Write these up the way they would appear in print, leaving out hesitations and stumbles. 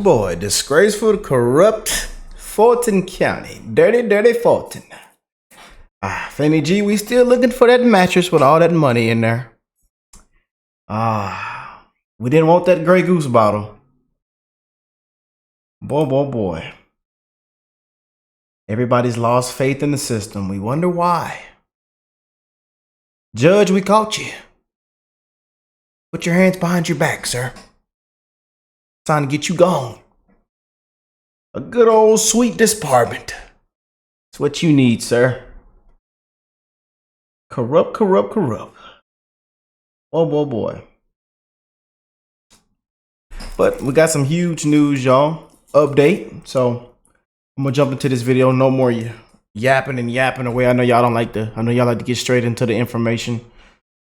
boy, disgraceful, corrupt Fulton County. Dirty, dirty Fulton. Fani G, we still looking for that mattress with all that money in there. We didn't want that Grey Goose bottle. Boy. Everybody's lost faith in the system. We wonder why. Judge, we caught you. Put your hands behind your back, sir. Time to get you gone. A good old sweet disbarment. It's what you need, sir. Corrupt. Boy. But we got some huge news, y'all. Update. So I'm gonna jump into this video. No more yapping away. I know y'all like to get straight into the information.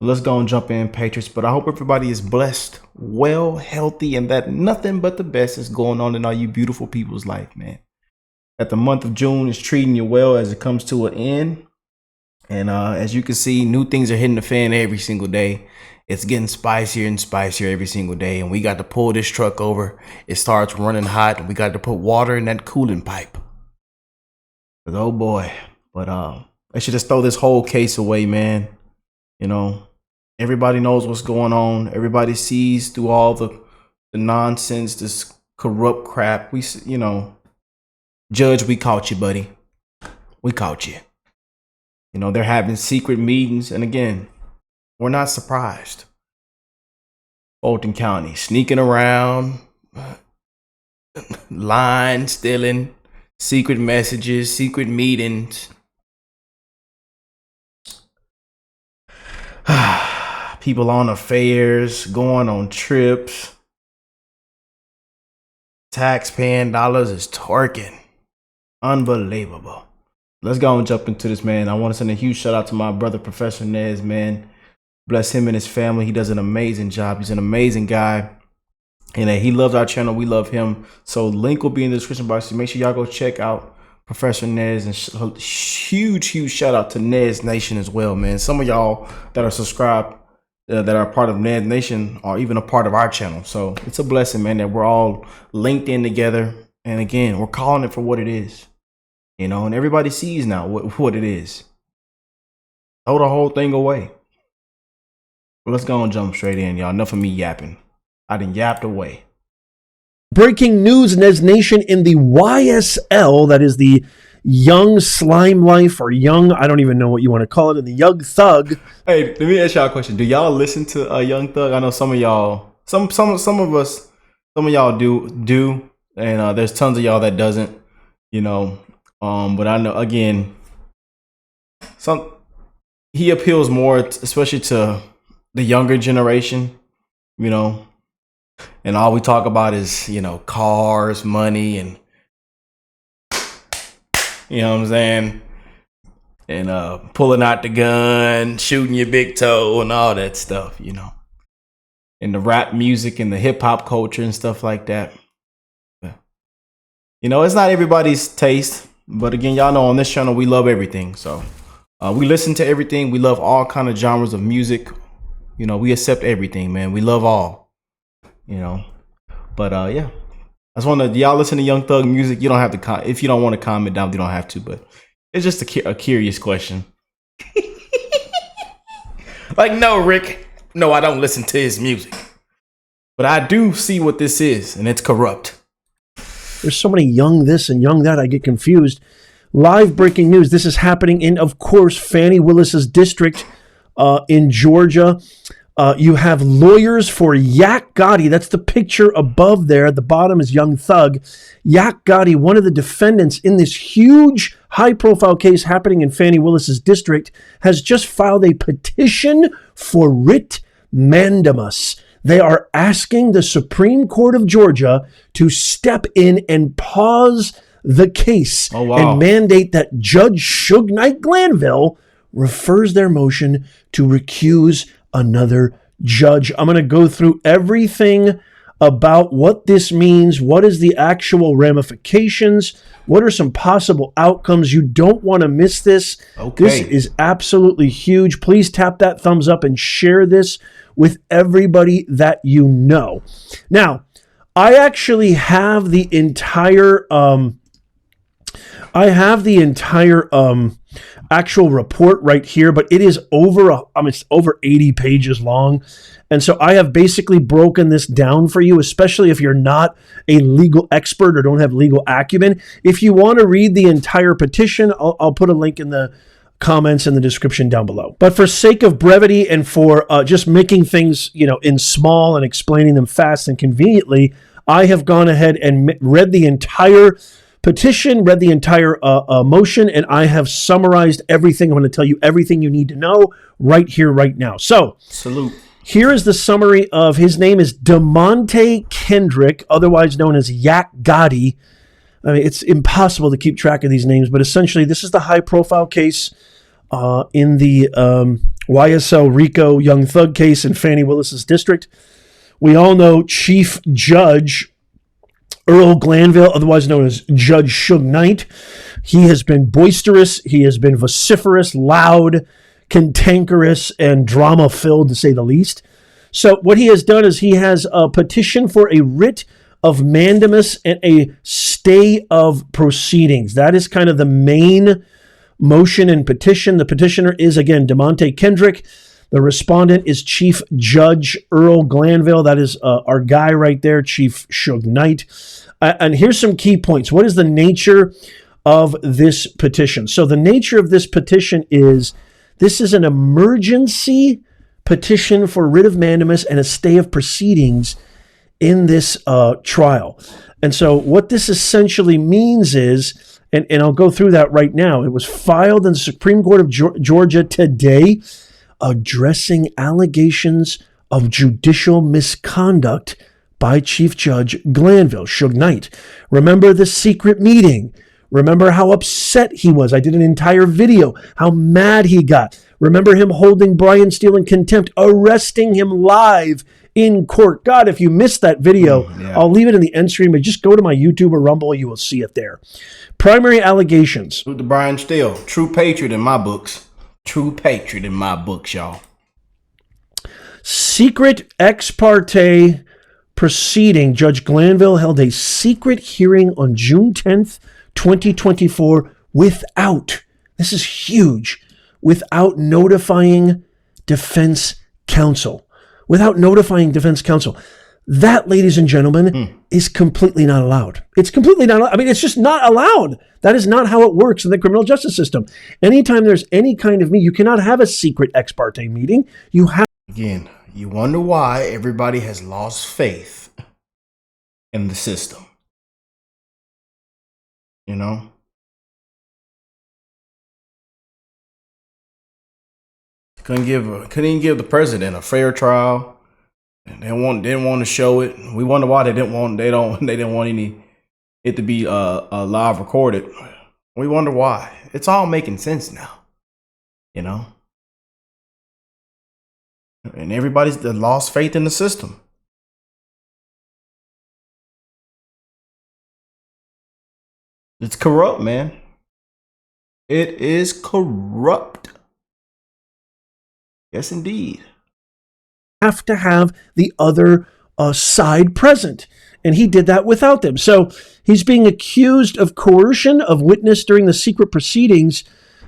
Let's go and jump in, Patriots. But I hope everybody is blessed, well, healthy, and that nothing but the best is going on in all you beautiful people's life, man. That the month of June is treating you well as it comes to an end. And as you can see, new things are hitting the fan every single day. It's getting spicier and spicier every single day. And we got to pull this truck over. It starts running hot. And we got to put water in that cooling pipe. But oh boy. But I should just throw this whole case away, man. You know, everybody knows what's going on. Everybody sees through all the nonsense, this corrupt crap. Judge, we caught you, buddy. We caught you. You know, they're having secret meetings. And again, we're not surprised. Fulton County sneaking around, line stealing, secret messages, secret meetings. People on affairs, going on trips. Tax-paying dollars is twerking. Unbelievable. Let's go and jump into this, man. I want to send a huge shout out to my brother, Professor Nez, man. Bless him and his family. He does an amazing job. He's an amazing guy. And he loves our channel. We love him. So link will be in the description box. So make sure y'all go check out Professor Nez. And huge shout out to Nez Nation as well, man. Some of y'all that are subscribed, that are part of Nez Nation, are even a part of our channel. So it's a blessing, man, that we're all linked in together. And again, we're calling it for what it is. You know, and everybody sees now what it is. Throw the whole thing away. Well, let's go and jump straight in, y'all. Enough of me yapping. I done yapped away. Breaking news, Nez Nation, in the YSL, that is the Young Slime Life, or Young, I don't even know what you want to call it, in the Young Thug. Hey, let me ask y'all a question. Do y'all listen to Young Thug? I know some of y'all, some of y'all do, and there's tons of y'all that doesn't, you know. But I know, again, he appeals more, especially to the younger generation, you know, and all we talk about is, you know, cars, money, and, you know what I'm saying, and pulling out the gun, shooting your big toe, and all that stuff, you know, and the rap music and the hip hop culture and stuff like that. But, you know, it's not everybody's taste. But again, y'all know on this channel, we love everything. So we listen to everything. We love all kind of genres of music. You know, we accept everything, man. We love all, you know. But yeah, I just want to, y'all listen to Young Thug music. You don't have to, if you don't want to comment down, you don't have to. But it's just a curious question. Like, no, Rick. No, I don't listen to his music. But I do see what this is, and it's corrupt. There's so many young this and young that, I get confused. Live breaking news. This is happening in, of course, Fani Willis's district in Georgia. You have lawyers for Yak Gotti. That's the picture above there. At the bottom is Young Thug. Yak Gotti, one of the defendants in this huge high-profile case happening in Fani Willis's district, has just filed a petition for writ mandamus. They are asking the Supreme Court of Georgia to step in and pause the case and mandate that Judge Suge Knight Glanville refers their motion to recuse another judge. I'm going to go through everything about what this means. What is the actual ramifications? What are some possible outcomes? You don't want to miss this. Okay. This is absolutely huge. Please tap that thumbs up and share this with everybody that you know. Now, I actually have the entire actual report right here, but it is over it's over 80 pages long. And so I have basically broken this down for you, especially if you're not a legal expert or don't have legal acumen. If you want to read the entire petition, I'll put a link in the comments in the description down below. But for sake of brevity and for just making things, in small and explaining them fast and conveniently, I have gone ahead and read the entire petition, read the entire motion, and I have summarized everything. I'm going to tell you everything you need to know right here, right now. So, salute. Here is the summary of his name is DeMonte Kendrick, otherwise known as Yak Gotti. I mean, it's impossible to keep track of these names, but essentially this is the high-profile case in the YSL Rico Young Thug case in Fani Willis's district. We all know Chief Judge Earl Glanville, otherwise known as Judge Suge Knight. He has been boisterous. He has been vociferous, loud, cantankerous, and drama-filled, to say the least. So what he has done is he has a petition for a writ of mandamus and a stay of proceedings. That is kind of the main motion and petition. The petitioner is, again, DeMonte Kendrick. The respondent is Chief Judge Earl Glanville. That is our guy right there, Chief Suge Knight. And here's some key points. What is the nature of this petition? So the nature of this petition is this is an emergency petition for writ of mandamus and a stay of proceedings in this trial. And so what this essentially means is, and I'll go through that right now, it was filed in the Supreme Court of Georgia today, addressing allegations of judicial misconduct by Chief Judge Glanville, Suge Knight. Remember the secret meeting. Remember how upset he was. I did an entire video, how mad he got. Remember him holding Brian Steele in contempt, arresting him live in court. God, if you missed that video, I'll leave it in the end screen, but just go to my YouTube or Rumble, you will see it there. Primary allegations. With the Brian Steele, true patriot in my books. True patriot in my books, y'all. Secret ex parte proceeding. Judge Glanville held a secret hearing on June 10th, 2024 without, this is huge, without notifying defense counsel. Without notifying defense counsel. That, ladies and gentlemen, is completely not allowed. It's completely not allowed. I mean, it's just not allowed. That is not how it works in the criminal justice system. Anytime there's any kind of meeting, you cannot have a secret ex parte meeting. You have. Again, you wonder why everybody has lost faith in the system. You know? Couldn't even give the president a fair trial. And didn't want to show it. We wonder why they didn't want it to be live recorded. We wonder why. It's all making sense now. You know? And everybody's lost faith in the system. It's corrupt, man. It is corrupt. Yes, indeed. Have to have the other side present. And he did that without them. So he's being accused of coercion of witness during the secret proceedings.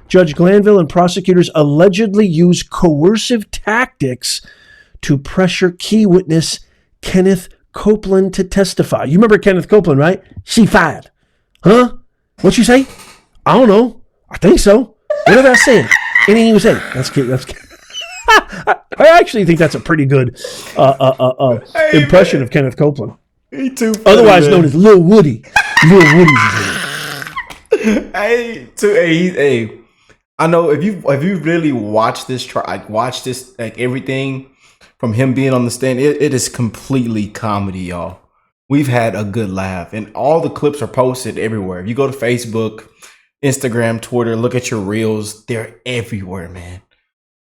Judge Glanville and prosecutors allegedly used coercive tactics to pressure key witness Kenneth Copeland to testify. You remember Kenneth Copeland, right? She fired. Huh? What'd you say? I don't know. I think so. Whatever I said. Anything you say. That's cute. That's cute. I actually think that's a pretty good impression of Kenneth Copeland. He too funny, otherwise man. known as Lil Woody. Lil Woody. Hey, I know if you really watch this like everything from him being on the stand, it is completely comedy, y'all. We've had a good laugh, and all the clips are posted everywhere. If you go to Facebook, Instagram, Twitter, look at your reels, they're everywhere, man.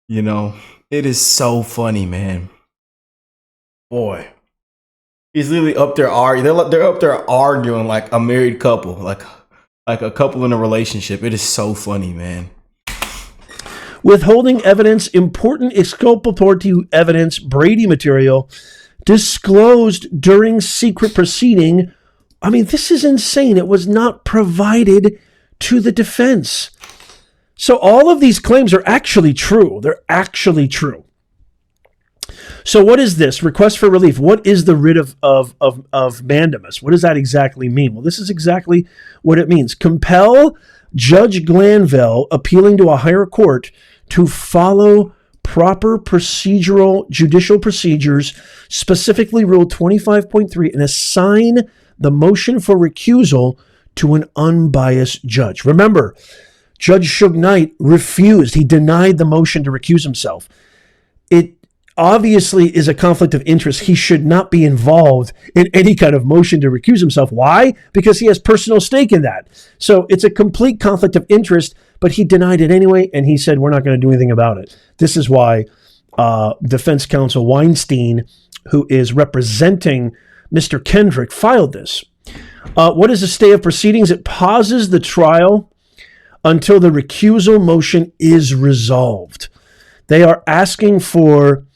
You know, it is so funny, man. Boy, he's literally up there arguing. They're up there arguing like a married couple, like a couple in a relationship. It is so funny, man. Withholding evidence, important exculpatory evidence, Brady material, disclosed during secret proceeding. I mean, this is insane. It was not provided to the defense. So all of these claims are actually true. They're actually true. So what is this? Request for relief. What is the writ of Mandamus? What does that exactly mean? Well, this is exactly what it means. Compel Judge Glanville, appealing to a higher court, to follow proper procedural judicial procedures, specifically Rule 25.3, and assign the motion for recusal to an unbiased judge. Remember, Judge Suge Knight refused. He denied the motion to recuse himself. It obviously is a conflict of interest. He should not be involved in any kind of motion to recuse himself. Why? Because he has personal stake in that. So it's a complete conflict of interest, but he denied it anyway, and he said, we're not going to do anything about it. This is why defense counsel Weinstein, who is representing Mr. Kendrick, filed this. What is a stay of proceedings? It pauses the trial until the recusal motion is resolved. They are asking for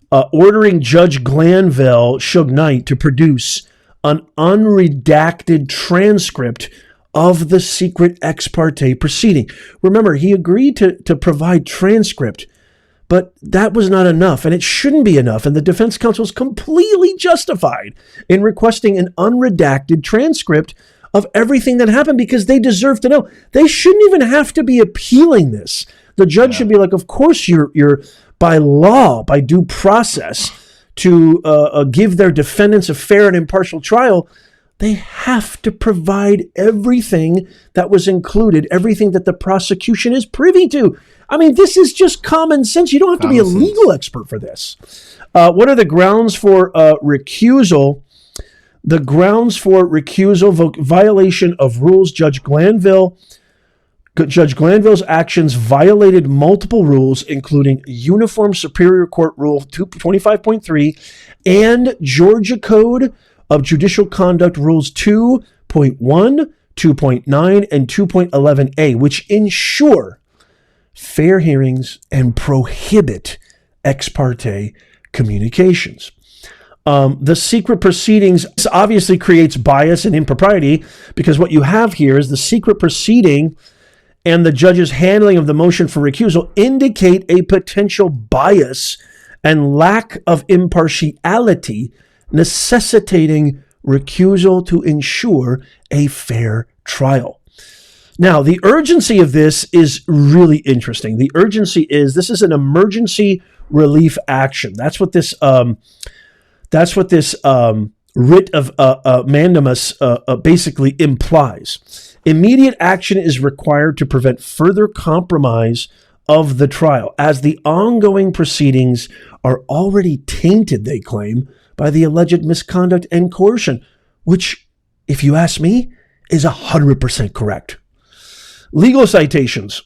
ordering Judge Glanville, Suge Knight, to produce an unredacted transcript of the secret ex parte proceeding. Remember, he agreed to provide transcript, but that was not enough, and it shouldn't be enough. And the defense counsel is completely justified in requesting an unredacted transcript of everything that happened because they deserve to know. They shouldn't even have to be appealing this. The judge should be like, of course you're by law, by due process, to give their defendants a fair and impartial trial. They have to provide everything that was included, everything that the prosecution is privy to. I mean, this is just common sense. You don't have to be a legal expert for this. What are the grounds for recusal? The grounds for recusal: violation of rules. Judge Glanville's actions violated multiple rules, including Uniform Superior Court Rule 25.3 and Georgia Code of Judicial Conduct Rules 2.1, 2.9, and 2.11a, which ensure fair hearings and prohibit ex parte communications. The secret proceedings obviously creates bias and impropriety because what you have here is the secret proceeding and the judge's handling of the motion for recusal indicate a potential bias and lack of impartiality, necessitating recusal to ensure a fair trial. Now, the urgency of this is really interesting. The urgency is this is an emergency relief action. That's what this writ of Mandamus basically implies. Immediate action is required to prevent further compromise of the trial, as the ongoing proceedings are already tainted, they claim, by the alleged misconduct and coercion, which, if you ask me, is 100% correct. Legal citations.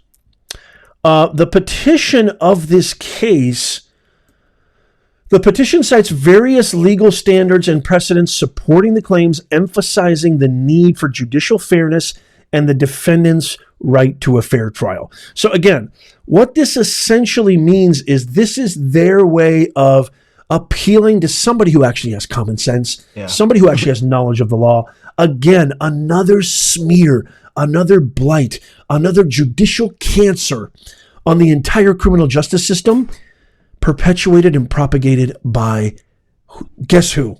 The petition of this case, the petition cites various legal standards and precedents supporting the claims, emphasizing the need for judicial fairness and the defendant's right to a fair trial. So again, what this essentially means is this is their way of appealing to somebody who actually has common sense, somebody who actually has knowledge of the law. Again, another smear, another blight, another judicial cancer on the entire criminal justice system, perpetuated and propagated by, guess who?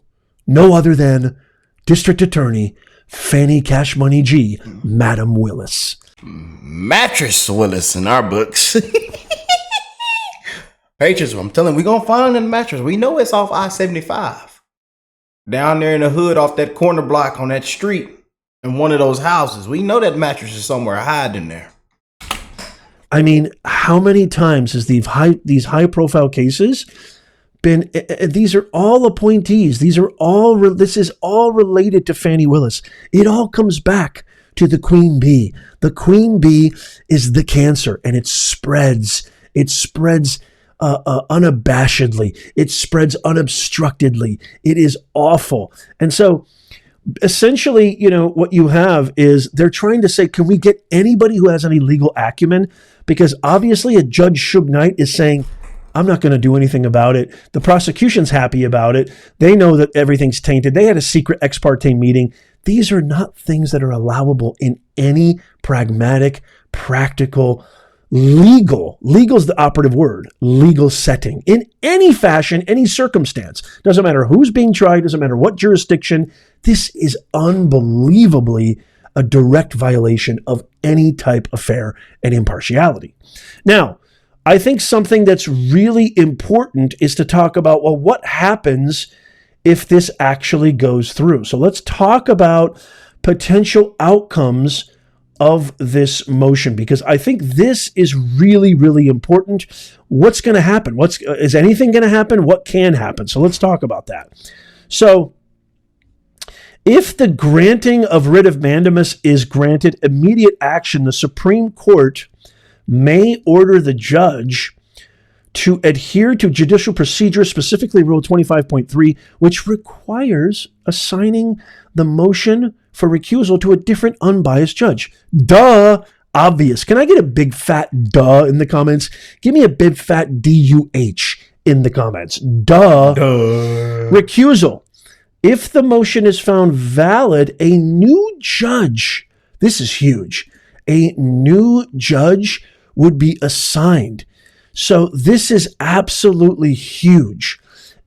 No other than District Attorney Fani Cash Money G, Madam Willis. Mattress Willis in our books. Patriots, I'm telling you, we're going to find a mattress. We know it's off I-75. Down there in the hood off that corner block on that street in one of those houses. We know that mattress is somewhere hiding there. I mean, how many times has these high-profile cases been? These are all appointees. This is all related to Fani Willis. It all comes back to the Queen Bee. The Queen Bee is the cancer, and it spreads. It spreads unabashedly. It spreads unobstructedly. It is awful. And so, essentially, what you have is they're trying to say, can we get anybody who has any legal acumen? Because obviously a Judge Suge Knight is saying, I'm not going to do anything about it. The prosecution's happy about it. They know that everything's tainted. They had a secret ex parte meeting. These are not things that are allowable in any pragmatic, practical, legal's the operative word, legal setting, in any fashion, any circumstance. Doesn't matter who's being tried, doesn't matter what jurisdiction. This is unbelievably a direct violation of any type of fair and impartiality. Now, I think something that's really important is to talk about, well, what happens if this actually goes through? So let's talk about potential outcomes of this motion, because I think this is really, really important. What's going to happen? Is anything going to happen? What can happen? So let's talk about that. So if the granting of writ of mandamus is granted immediate action, the Supreme Court may order the judge to adhere to judicial procedure, specifically Rule 25.3, which requires assigning the motion for recusal to a different unbiased judge. Duh, obvious. Can I get a big fat duh in the comments? Give me a big fat DUH in the comments. Duh. Recusal. If the motion is found valid, a new judge, this is huge, a new judge would be assigned. So this is absolutely huge.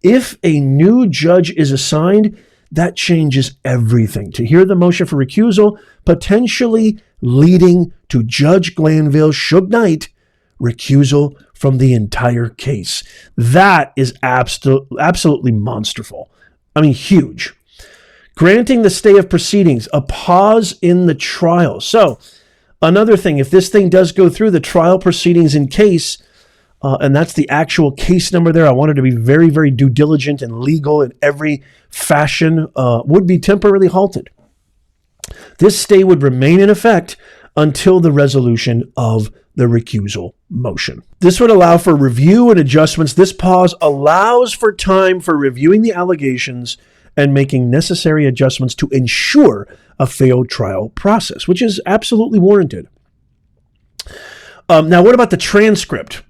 If a new judge is assigned, that changes everything. To hear the motion for recusal, potentially leading to Judge Glanville, Suge Knight, recusal from the entire case. That is absolutely monsterful. I mean, huge. Granting the stay of proceedings, a pause in the trial. So, another thing, if this thing does go through, the trial proceedings in case, and that's the actual case number there, I wanted to be very, very due diligent and legal in every fashion, would be temporarily halted. This stay would remain in effect until the resolution of the recusal motion. This would allow for review and adjustments. This pause allows for time for reviewing the allegations and making necessary adjustments to ensure a fair trial process, which is absolutely warranted. Now, what about the transcript?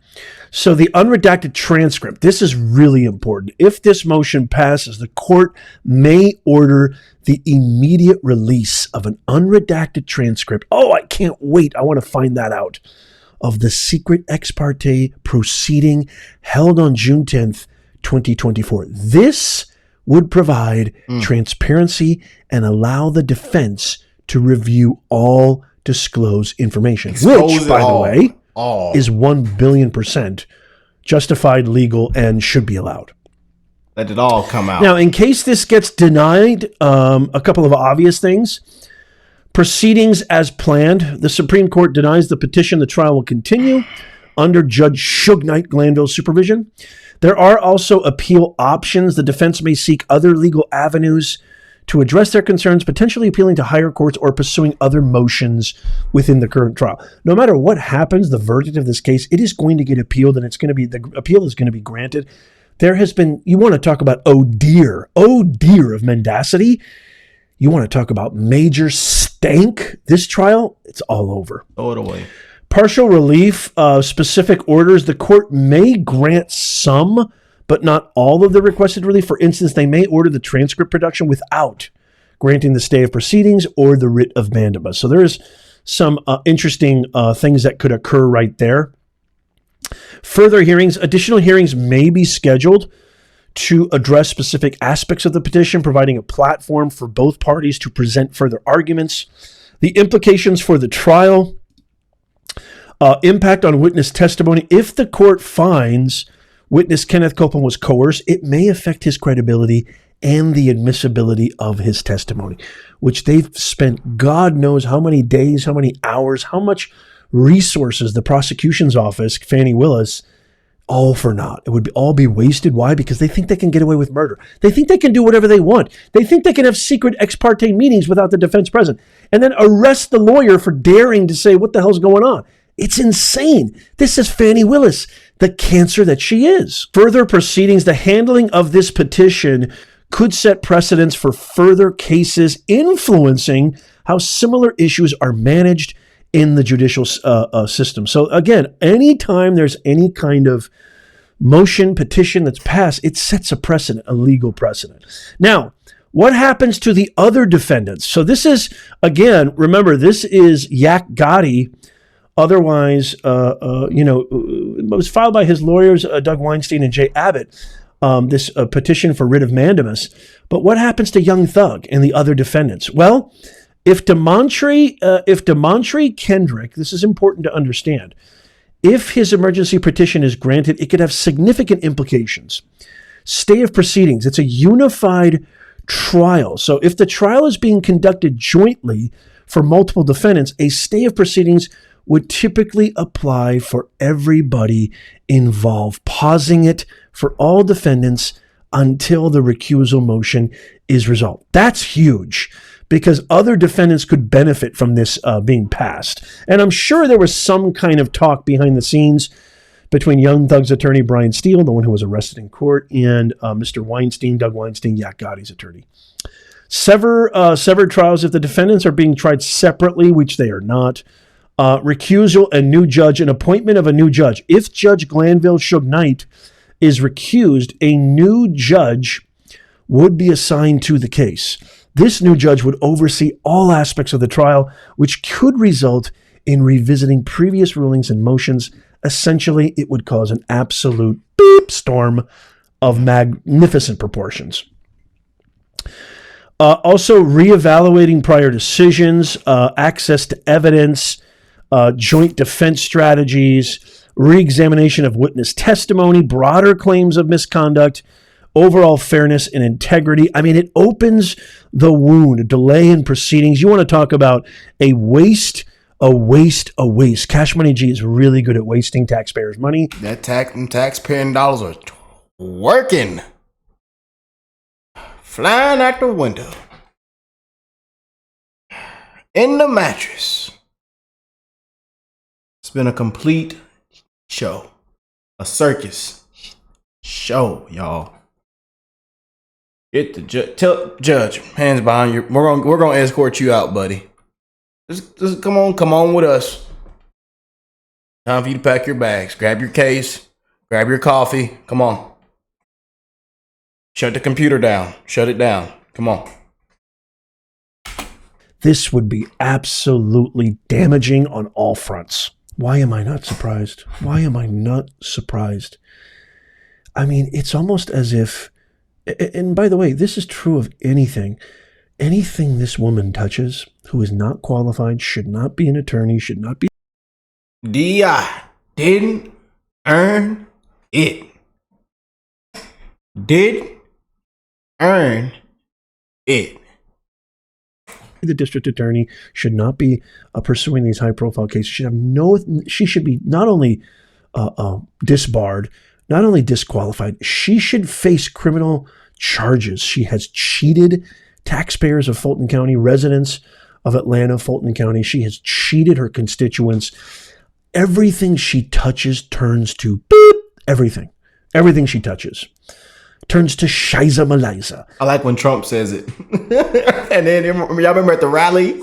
So the unredacted transcript, this is really important. If this motion passes, the court may order the immediate release of an unredacted transcript. Oh, I can't wait. I want to find that out. Of the secret ex parte proceeding held on June 10th, 2024. This would provide transparency and allow the defense to review all disclosed information, which, by the way, is 1 billion% justified, legal, and should be allowed. Let it all come out. Now, in case this gets denied, a couple of obvious things. Proceedings as planned. The Supreme Court denies the petition. The trial will continue under Judge Suge Knight Glanville's supervision. There are also appeal options. The defense may seek other legal avenues to address their concerns, potentially appealing to higher courts or pursuing other motions within the current trial. No matter what happens, the verdict of this case, it is going to get appealed, and the appeal is going to be granted. There has been, you want to talk about oh dear of mendacity. You want to talk about major stank? This trial, it's all over. Throw it away. Partial relief, specific orders. The court may grant some, but not all of the requested relief. For instance, they may order the transcript production without granting the stay of proceedings or the writ of mandamus. So there is some interesting things that could occur right there. Further hearings, additional hearings may be scheduled to address specific aspects of the petition, providing a platform for both parties to present further arguments. The implications for the trial, impact on witness testimony. If the court finds witness Kenneth Copeland was coerced, it may affect his credibility and the admissibility of his testimony, which they've spent God knows how many days, how many hours, how much resources the prosecution's office, Fani Willis, all for naught. It would all be wasted. Why? Because they think they can get away with murder. They think they can do whatever they want. They think they can have secret ex parte meetings without the defense present and then arrest the lawyer for daring to say what the hell's going on. It's insane. This is Fani Willis, the cancer that she is. Further proceedings, the handling of this petition could set precedents for further cases influencing how similar issues are managed in the judicial system. So again, anytime there's any kind of motion, petition that's passed, it sets a precedent, a legal precedent. Now, what happens to the other defendants? So this is, again, remember, this is Yak Gotti, otherwise, it was filed by his lawyers, Doug Weinstein and Jay Abbott, this petition for writ of mandamus. But what happens to Young Thug and the other defendants? Well, if Demontre Kendrick, this is important to understand, if his emergency petition is granted, it could have significant implications. Stay of proceedings, it's a unified trial. So if the trial is being conducted jointly for multiple defendants, a stay of proceedings would typically apply for everybody involved, pausing it for all defendants until the recusal motion is resolved. That's huge because other defendants could benefit from this being passed. And I'm sure there was some kind of talk behind the scenes between Young Thug's attorney, Brian Steele, the one who was arrested in court, and Mr. Weinstein, Doug Weinstein, Yak Gotti's attorney. Severed trials if the defendants are being tried separately, which they are not. Recusal, a new judge, an appointment of a new judge. If Judge Glanville Suge Knight is recused, a new judge would be assigned to the case. This new judge would oversee all aspects of the trial, which could result in revisiting previous rulings and motions. Essentially, it would cause an absolute beep storm of magnificent proportions. Also, reevaluating prior decisions, access to evidence, joint defense strategies, reexamination of witness testimony, broader claims of misconduct, overall fairness and integrity. I mean, it opens the wound, a delay in proceedings. You want to talk about a waste. Cash Money G is really good at wasting taxpayers' money. That taxpaying dollars are working. Flying out the window. In the mattress. It's been a complete show. A circus show, y'all. Get the judge. Tell judge, hands behind you. We're gonna escort you out, buddy. Just come on with us. Time for you to pack your bags. Grab your case. Grab your coffee. Come on. Shut the computer down. Shut it down. Come on. This would be absolutely damaging on all fronts. Why am I not surprised? I mean, it's almost as if, and by the way, this is true of anything this woman touches who is not qualified, should not be an attorney, should not be. D.I. didn't earn it. Didn't earn it. The district attorney should not be pursuing these high-profile cases. She should be not only disbarred, not only disqualified, she should face criminal charges. She has cheated taxpayers of Fulton County, residents of Atlanta, Fulton County. She has cheated her constituents. Everything she touches turns to beep. Everything she touches turns to Shiza Malaysia. I like when Trump says it. And then y'all remember at the rally?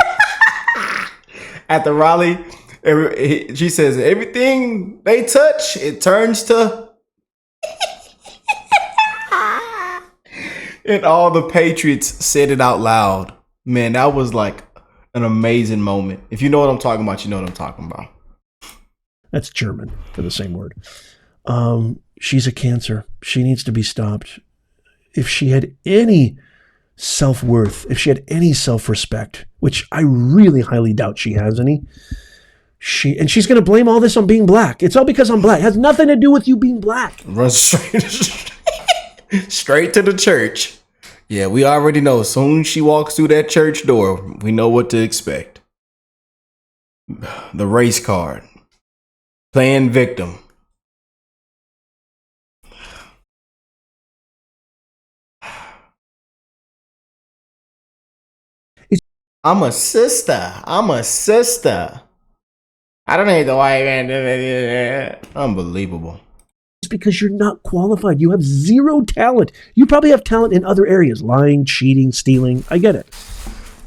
She says everything they touch, it turns to. And all the patriots said it out loud. Man, that was like an amazing moment. If you know what I'm talking about, you know what I'm talking about. That's German for the same word. She's a cancer. She needs to be stopped. If she had any self-worth, if she had any self-respect, which I really highly doubt she has any, she's going to blame all this on being black. It's all because I'm black. It has nothing to do with you being black. Run straight to the church. Yeah, we already know. As soon as she walks through that church door, we know what to expect. The race card. Playing victim. I'm a sister. I don't need the white man. Unbelievable. It's because you're not qualified. You have zero talent. You probably have talent in other areas. Lying, cheating, stealing. I get it.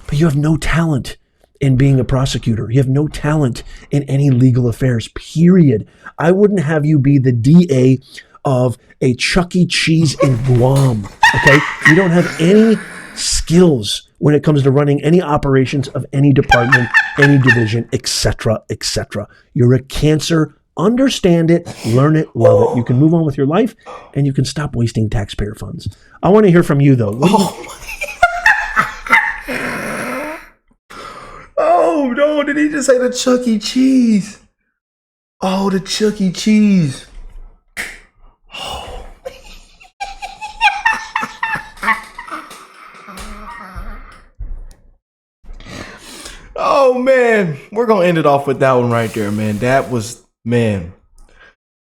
But you have no talent in being a prosecutor. You have no talent in any legal affairs, period. I wouldn't have you be the DA of a Chuck E. Cheese in Guam. Okay? You don't have any skills when it comes to running any operations of any department, any division, etc., etc. You're a cancer. Understand it, learn it, love it. You can move on with your life, and you can stop wasting taxpayer funds. I want to hear from you, though. Oh no, did he just say the Chuck E. Cheese? Oh, the Chuck E. Cheese. Oh. Oh man, we're gonna end it off with that one right there, man. That was, man.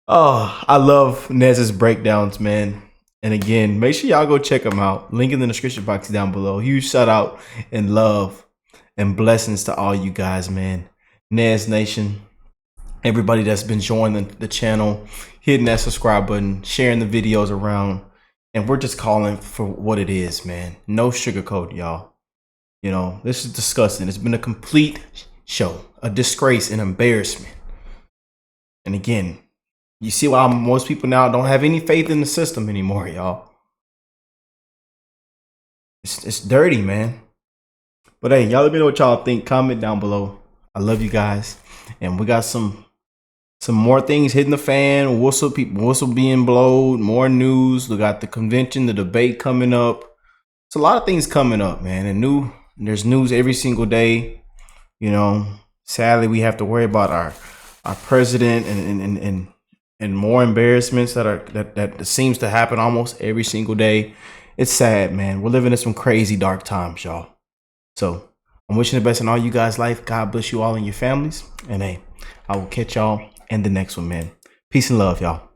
Oh, I love Nez's breakdowns, man. And again, make sure y'all go check them out. Link in the description box down below. Huge shout out and love and blessings to all you guys, man. Nez Nation, everybody that's been joining the channel, hitting that subscribe button, sharing the videos around. And we're just calling for what it is, man. No sugarcoat, y'all. You know, this is disgusting. It's been a complete show, a disgrace, an embarrassment. And again, you see why most people now don't have any faith in the system anymore, y'all. It's dirty, man. But hey, y'all let me know what y'all think. Comment down below. I love you guys. And we got some more things hitting the fan. Whistle being blowed. More news. We got the convention, the debate coming up. It's a lot of things coming up, man. And there's news every single day. You know, sadly, we have to worry about our president and more embarrassments that seems to happen almost every single day. It's sad, man. We're living in some crazy dark times, y'all. So I'm wishing the best in all you guys' life. God bless you all and your families. And hey, I will catch y'all in the next one, man. Peace and love, y'all.